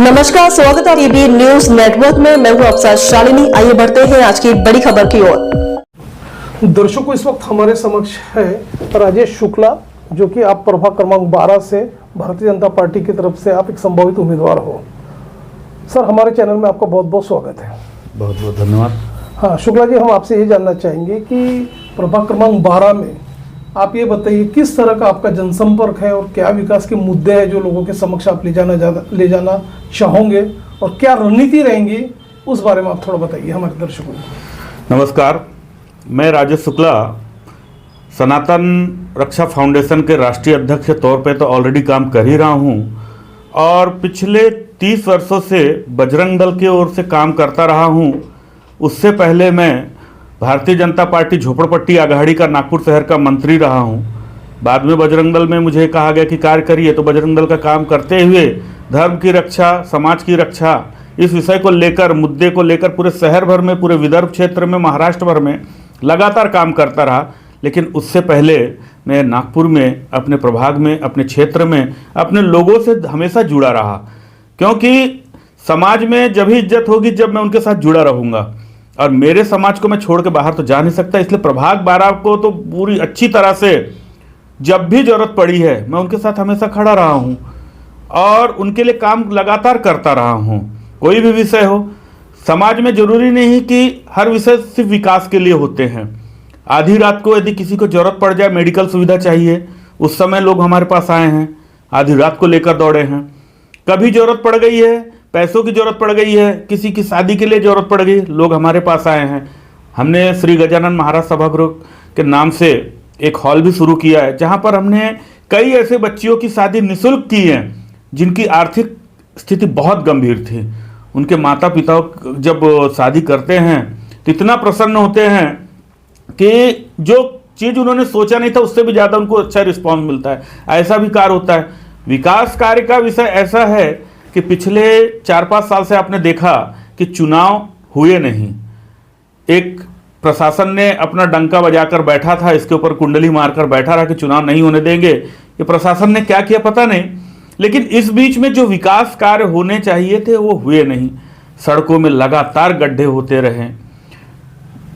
नमस्कार, स्वागत है टीवी न्यूज नेटवर्क में। मैं हूं अफसर शालिनी। आइए बढ़ते हैं आज की बड़ी खबर की ओर। दर्शकों, इस वक्त हमारे समक्ष है राजेश शुक्ला, जो कि आप प्रभाग क्रमांक 12 से भारतीय जनता पार्टी की तरफ से आप एक संभावित उम्मीदवार हो। सर, हमारे चैनल में आपका बहुत बहुत स्वागत है। बहुत बहुत धन्यवाद। हाँ शुक्ला जी, हम आपसे ये जानना चाहेंगे कि प्रभाग क्रमांक 12 में आप ये बताइए किस तरह का आपका जनसंपर्क है और क्या विकास के मुद्दे हैं जो लोगों के समक्ष आप ले जाना चाहोगे, और क्या रणनीति रहेंगी, उस बारे में आप थोड़ा बताइए हमारे दर्शकों को। नमस्कार, मैं राजेश शुक्ला सनातन रक्षा फाउंडेशन के राष्ट्रीय अध्यक्ष के तौर पे तो ऑलरेडी काम कर ही रहा हूँ, और पिछले 30 वर्षों से बजरंग दल की ओर से काम करता रहा हूँ। उससे पहले मैं भारतीय जनता पार्टी झोपड़पट्टी आघाड़ी का नागपुर शहर का मंत्री रहा हूं। बाद में बजरंग दल में मुझे कहा गया कि कार्य करिए, तो बजरंग दल का काम करते हुए धर्म की रक्षा, समाज की रक्षा, इस विषय को लेकर, मुद्दे को लेकर पूरे शहर भर में, पूरे विदर्भ क्षेत्र में, महाराष्ट्र भर में लगातार काम करता रहा। लेकिन उससे पहले मैं नागपुर में, अपने प्रभाग में, अपने क्षेत्र में, अपने लोगों से हमेशा जुड़ा रहा, क्योंकि समाज में जब ही इज्जत होगी जब मैं उनके साथ जुड़ा रहूँगा, और मेरे समाज को मैं छोड़ के बाहर तो जा नहीं सकता। इसलिए प्रभाग 12 को तो पूरी अच्छी तरह से जब भी जरूरत पड़ी है मैं उनके साथ हमेशा खड़ा रहा हूं, और उनके लिए काम लगातार करता रहा हूं। कोई भी विषय हो, समाज में जरूरी नहीं कि हर विषय सिर्फ विकास के लिए होते हैं। आधी रात को यदि किसी को जरूरत पड़ जाए, मेडिकल सुविधा चाहिए, उस समय लोग हमारे पास आए हैं, आधी रात को लेकर दौड़े हैं। कभी जरूरत पड़ गई है, पैसों की जरूरत पड़ गई है, किसी की शादी के लिए जरूरत पड़ गई, लोग हमारे पास आए हैं। हमने श्री गजानन महाराज सभागृह के नाम से एक हॉल भी शुरू किया है, जहां पर हमने कई ऐसे बच्चियों की शादी निःशुल्क की है जिनकी आर्थिक स्थिति बहुत गंभीर थी। उनके माता पिता जब शादी करते हैं तो इतना प्रसन्न होते हैं कि जो चीज़ उन्होंने सोचा नहीं था उससे भी ज़्यादा उनको अच्छा रिस्पॉन्स मिलता है। ऐसा भी कार्य होता है। विकास कार्य का विषय ऐसा है कि पिछले 4-5 साल से आपने देखा कि चुनाव हुए नहीं। एक प्रशासन ने अपना डंका बजाकर बैठा था, इसके ऊपर कुंडली मारकर बैठा रहा कि चुनाव नहीं होने देंगे। ये प्रशासन ने क्या किया पता नहीं, लेकिन इस बीच में जो विकास कार्य होने चाहिए थे वो हुए नहीं। सड़कों में लगातार गड्ढे होते रहे,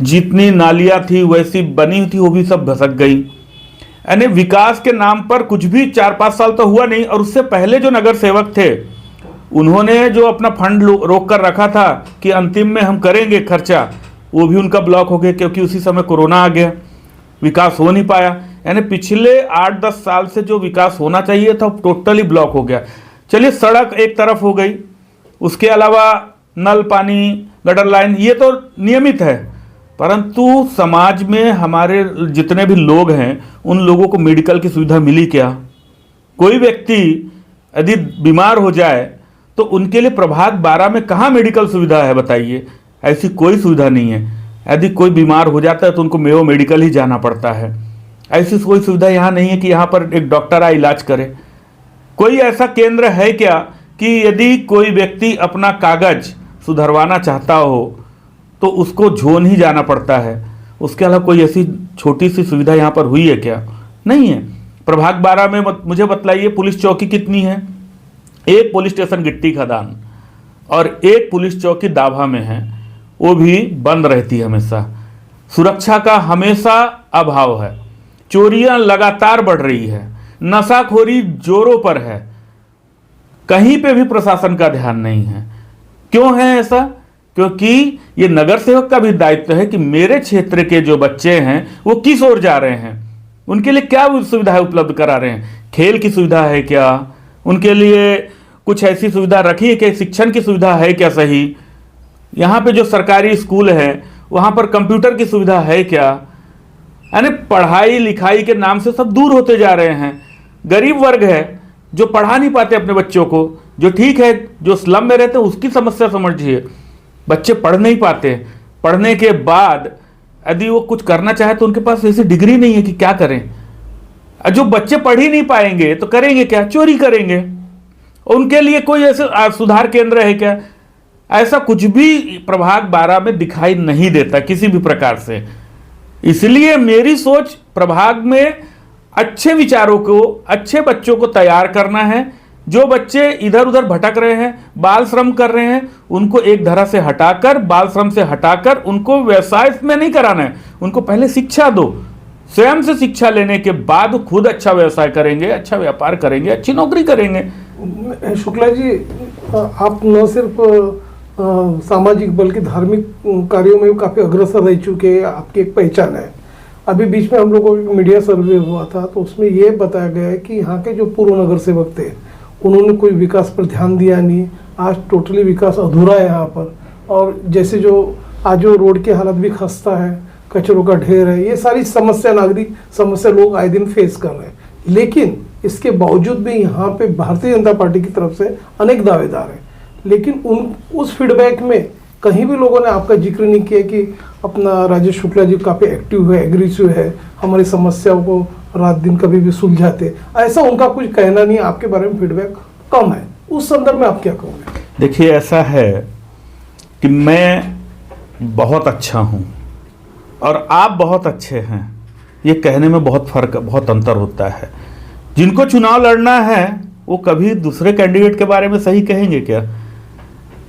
जितनी नालियां थी वैसी बनी थी वो भी सब धसक गई। यानी विकास के नाम पर कुछ भी 4-5 साल तो हुआ नहीं। और उससे पहले जो नगर सेवक थे उन्होंने जो अपना फंड रोक कर रखा था कि अंतिम में हम करेंगे खर्चा, वो भी उनका ब्लॉक हो गया, क्योंकि उसी समय कोरोना आ गया, विकास हो नहीं पाया। यानी पिछले 8-10 साल से जो विकास होना चाहिए था टोटली ब्लॉक हो गया। चलिए, सड़क एक तरफ हो गई, उसके अलावा नल पानी, गटर लाइन, ये तो नियमित है, परंतु समाज में हमारे जितने भी लोग हैं उन लोगों को मेडिकल की सुविधा मिली क्या? कोई व्यक्ति यदि बीमार हो जाए तो उनके लिए प्रभाग 12 में कहाँ मेडिकल सुविधा है बताइए? ऐसी कोई सुविधा नहीं है। यदि कोई बीमार हो जाता है तो उनको मेयो मेडिकल ही जाना पड़ता है। ऐसी कोई सुविधा यहाँ नहीं है कि यहाँ पर एक डॉक्टर आए इलाज करे। कोई ऐसा केंद्र है क्या कि यदि कोई व्यक्ति अपना कागज सुधरवाना चाहता हो तो उसको झोन ही जाना पड़ता है? उसके अलावा कोई ऐसी छोटी सी सुविधा यहाँ पर हुई है क्या? नहीं है। प्रभाग 12 में मुझे बतलाइए पुलिस चौकी कितनी है? एक पुलिस स्टेशन गिट्टी खदान और एक पुलिस चौकी दाभा में है, वो भी बंद रहती है हमेशा। सुरक्षा का हमेशा अभाव है, चोरियां लगातार बढ़ रही है, नशाखोरी जोरों पर है, कहीं पे भी प्रशासन का ध्यान नहीं है। क्यों है ऐसा? क्योंकि ये नगर सेवक का भी दायित्व है कि मेरे क्षेत्र के जो बच्चे हैं वो किस ओर जा रहे हैं, उनके लिए क्या सुविधाएं उपलब्ध करा रहे हैं। खेल की सुविधा है क्या? उनके लिए कुछ ऐसी सुविधा रखी है कि शिक्षण की सुविधा है क्या सही? यहाँ पे जो सरकारी स्कूल है वहाँ पर कंप्यूटर की सुविधा है क्या? यानी पढ़ाई लिखाई के नाम से सब दूर होते जा रहे हैं। गरीब वर्ग है जो पढ़ा नहीं पाते अपने बच्चों को, जो ठीक है जो स्लम में रहते हैं उसकी समस्या समझिए। बच्चे पढ़ नहीं पाते, पढ़ने के बाद यदि वो कुछ करना चाहे तो उनके पास ऐसी डिग्री नहीं है कि क्या करें। जो बच्चे पढ़ ही नहीं पाएंगे तो करेंगे क्या? चोरी करेंगे। उनके लिए कोई ऐसे सुधार केंद्र है क्या? ऐसा कुछ भी प्रभाग 12 में दिखाई नहीं देता किसी भी प्रकार से। इसलिए मेरी सोच प्रभाग में अच्छे विचारों को, अच्छे बच्चों को तैयार करना है, जो बच्चे इधर उधर भटक रहे हैं, बाल श्रम कर रहे हैं, उनको एक धरा से हटाकर, बाल श्रम से हटाकर उनको व्यवसाय में नहीं कराना है, उनको पहले शिक्षा दो। स्वयं से शिक्षा लेने के बाद खुद अच्छा व्यवसाय करेंगे, अच्छा व्यापार करेंगे, अच्छी नौकरी करेंगे। शुक्ला जी, आप न सिर्फ सामाजिक बल्कि धार्मिक कार्यों में भी काफ़ी अग्रसर रह चुके हैं, आपकी एक पहचान है। अभी बीच में हम लोगों का मीडिया सर्वे हुआ था, तो उसमें ये बताया गया है कि यहाँ के जो पूर्व नगर सेवक थे उन्होंने कोई विकास पर ध्यान दिया नहीं। आज टोटली विकास अधूरा है यहाँ पर, और जैसे जो आज जो रोड की हालत भी खस्ता है, कचरों का ढेर है, ये सारी समस्या, नागरिक समस्या लोग आए दिन फेस कर रहे हैं। लेकिन इसके बावजूद भी यहाँ पे भारतीय जनता पार्टी की तरफ से अनेक दावेदार हैं, लेकिन उस फीडबैक में कहीं भी लोगों ने आपका जिक्र नहीं किया कि अपना राजेश शुक्ला जी काफ़ी एक्टिव है, एग्रेसिव है, हमारी समस्याओं को रात दिन कभी भी सुलझाते, ऐसा उनका कुछ कहना नहीं, आपके बारे में फीडबैक कम है। उस संदर्भ में आप क्या कहोगे? देखिए, ऐसा है कि मैं बहुत अच्छा हूँ और आप बहुत अच्छे हैं, ये कहने में बहुत फर्क, बहुत अंतर होता है। जिनको चुनाव लड़ना है वो कभी दूसरे कैंडिडेट के बारे में सही कहेंगे क्या?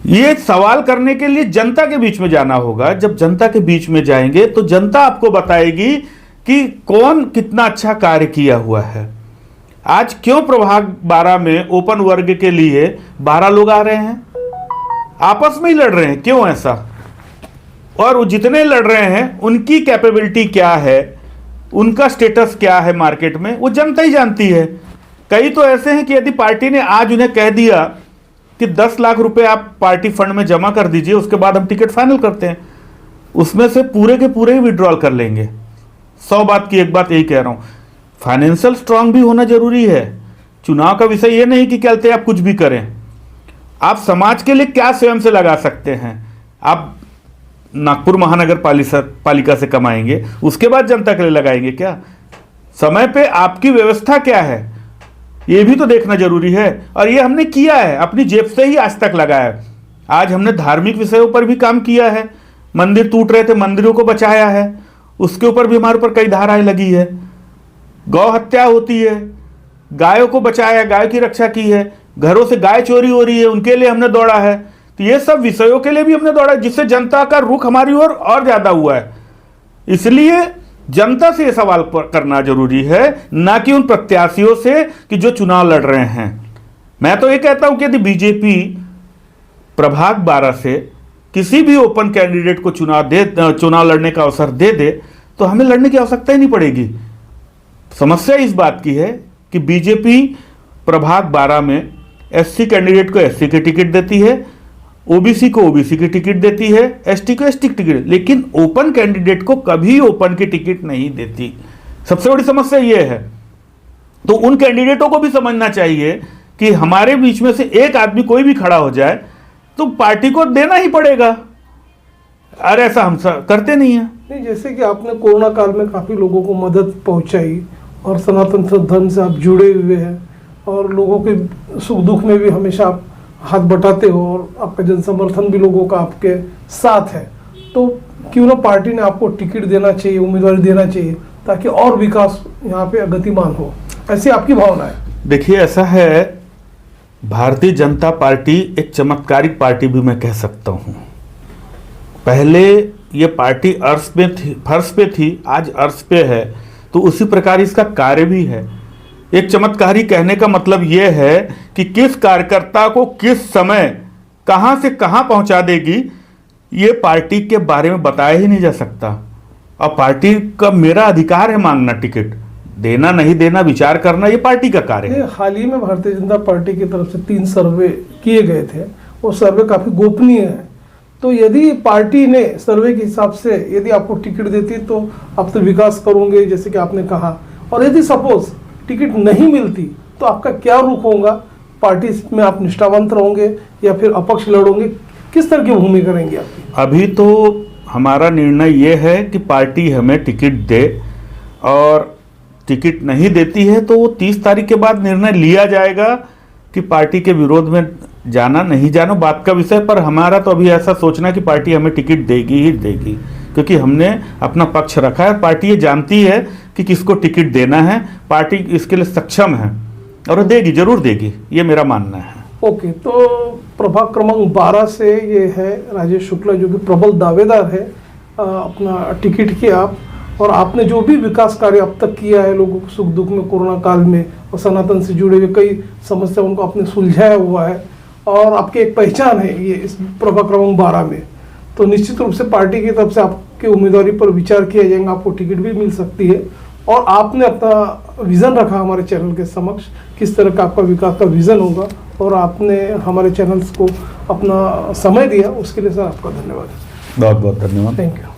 ये सवाल करने के लिए जनता के बीच में जाना होगा। जब जनता के बीच में जाएंगे तो जनता आपको बताएगी कि कौन कितना अच्छा कार्य किया हुआ है। आज क्यों प्रभाग 12 में ओपन वर्ग के लिए 12 लोग आ रहे हैं, आपस में ही लड़ रहे हैं, क्यों ऐसा? और वो जितने लड़ रहे हैं उनकी कैपेबिलिटी क्या है, उनका स्टेटस क्या है मार्केट में, वो जनता ही जानती है। कई तो ऐसे हैं कि यदि पार्टी ने आज उन्हें कह दिया कि 10 लाख रुपए आप पार्टी फंड में जमा कर दीजिए, उसके बाद हम टिकट फाइनल करते हैं, उसमें से पूरे के पूरे ही विड्रॉल कर लेंगे। 100 बात की एक बात यही कह रहा हूं, फाइनेंशियल स्ट्रांग भी होना जरूरी है। चुनाव का विषय ये नहीं कि कहते आप कुछ भी करें, आप समाज के लिए क्या स्वयं से लगा सकते हैं। आप नागपुर महानगर पालिका से कमाएंगे, उसके बाद जनता के लिए लगाएंगे क्या? समय पे आपकी व्यवस्था क्या है, ये भी तो देखना जरूरी है। और ये हमने किया है, अपनी जेब से ही आज तक लगाया है। आज हमने धार्मिक विषयों पर भी काम किया है, मंदिर टूट रहे थे, मंदिरों को बचाया है, उसके ऊपर भी हमारे ऊपर कई धाराएं लगी है। गौ हत्या होती है, गायों को बचाया, गायों की रक्षा की है, घरों से गाय चोरी हो रही है, उनके लिए हमने दौड़ा है। तो ये सब विषयों के लिए भी हमने दौड़ा, जिससे जनता का रुख हमारी ओर और ज्यादा हुआ है। इसलिए जनता से ये सवाल करना जरूरी है, ना कि उन प्रत्याशियों से कि जो चुनाव लड़ रहे हैं। मैं तो ये कहता हूं कि यदि बीजेपी प्रभाग 12 से किसी भी ओपन कैंडिडेट को चुनाव लड़ने का अवसर दे दे तो हमें लड़ने की आवश्यकता ही नहीं पड़ेगी। समस्या इस बात की है कि बीजेपी प्रभाग 12 में एससी कैंडिडेट को एससी की टिकट देती है, ओबीसी को ओबीसी की टिकट देती है, एसटी को एसटी की टिकट, लेकिन ओपन कैंडिडेट को कभी ओपन की टिकट नहीं देती। सबसे बड़ी समस्या यह है। तो उन कैंडिडेटों को भी समझना चाहिए कि हमारे बीच में से एक आदमी कोई भी खड़ा हो जाए तो पार्टी को देना ही पड़ेगा। अरे ऐसा हम करते नहीं है। नहीं, जैसे कि आपने कोरोना काल में काफ़ी लोगों को मदद पहुंचाई और सनातन धर्म से आप जुड़े हुए हैं और लोगों के सुख दुख में भी हमेशा आप हाथ बटाते हो और आपका जन समर्थन भी लोगों का आपके साथ है, तो क्यों ना पार्टी ने आपको टिकट देना चाहिए, उम्मीदवारी देना चाहिए, ताकि और विकास यहाँ पे गतिमान हो, ऐसी आपकी भावना है? देखिए, ऐसा है, भारतीय जनता पार्टी एक चमत्कारिक पार्टी भी मैं कह सकता हूँ। पहले ये पार्टी फर्श पे थी, आज अर्श पे है, तो उसी प्रकार इसका कार्य भी है। एक चमत्कारी कहने का मतलब यह है कि किस कार्यकर्ता को किस समय कहां से कहां पहुंचा देगी, ये पार्टी के बारे में बताया ही नहीं जा सकता। और पार्टी का मेरा अधिकार है मांगना टिकट, देना नहीं देना विचार करना ये पार्टी का कार्य है। हाल ही में भारतीय जनता पार्टी की तरफ से 3 सर्वे किए गए थे, वो सर्वे काफी गोपनीय है। तो यदि पार्टी ने सर्वे के हिसाब से यदि आपको टिकट देती तो आप तो विकास करोगे जैसे कि आपने कहा, और यदि सपोज टिकट नहीं मिलती तो आपका क्या रुख होगा? पार्टी में आप निष्ठावंत रहोगे या फिर अपक्ष लड़ोगे? किस तरह की भूमिका करेंगे आपकी? अभी तो हमारा निर्णय ये है कि पार्टी हमें टिकट दे, और टिकट नहीं देती है तो वो 30 तारीख के बाद निर्णय लिया जाएगा कि पार्टी के विरोध में जाना नहीं जाना बात का विषय। पर हमारा तो अभी ऐसा सोचना कि पार्टी हमें टिकट देगी ही देगी, क्योंकि हमने अपना पक्ष रखा है। पार्टी ये जानती है कि किसको टिकट देना है, पार्टी इसके लिए सक्षम है। और वो देगी, जरूर देगी, ये मेरा मानना है। ओके, तो प्रभाग क्रमांक 12 से ये है राजेश शुक्ला जो कि प्रबल दावेदार है अपना टिकट के आप, और आपने जो भी विकास कार्य अब तक किया है लोगों को सुख दुख में कोरोना काल में और सनातन से जुड़े हुए कई समस्या उनको आपने सुलझाया हुआ है और आपकी एक पहचान है ये इस प्रभाग क्रमांक 12 में, तो निश्चित रूप से पार्टी की तरफ से आपकी उम्मीदवारी पर विचार किया जाएगा, आपको टिकट भी मिल सकती है। और आपने अपना विज़न रखा हमारे चैनल के समक्ष, किस तरह का आपका विकास का विज़न होगा, और आपने हमारे चैनल्स को अपना समय दिया, उसके लिए सर आपका धन्यवाद। बहुत बहुत धन्यवाद। Thank you.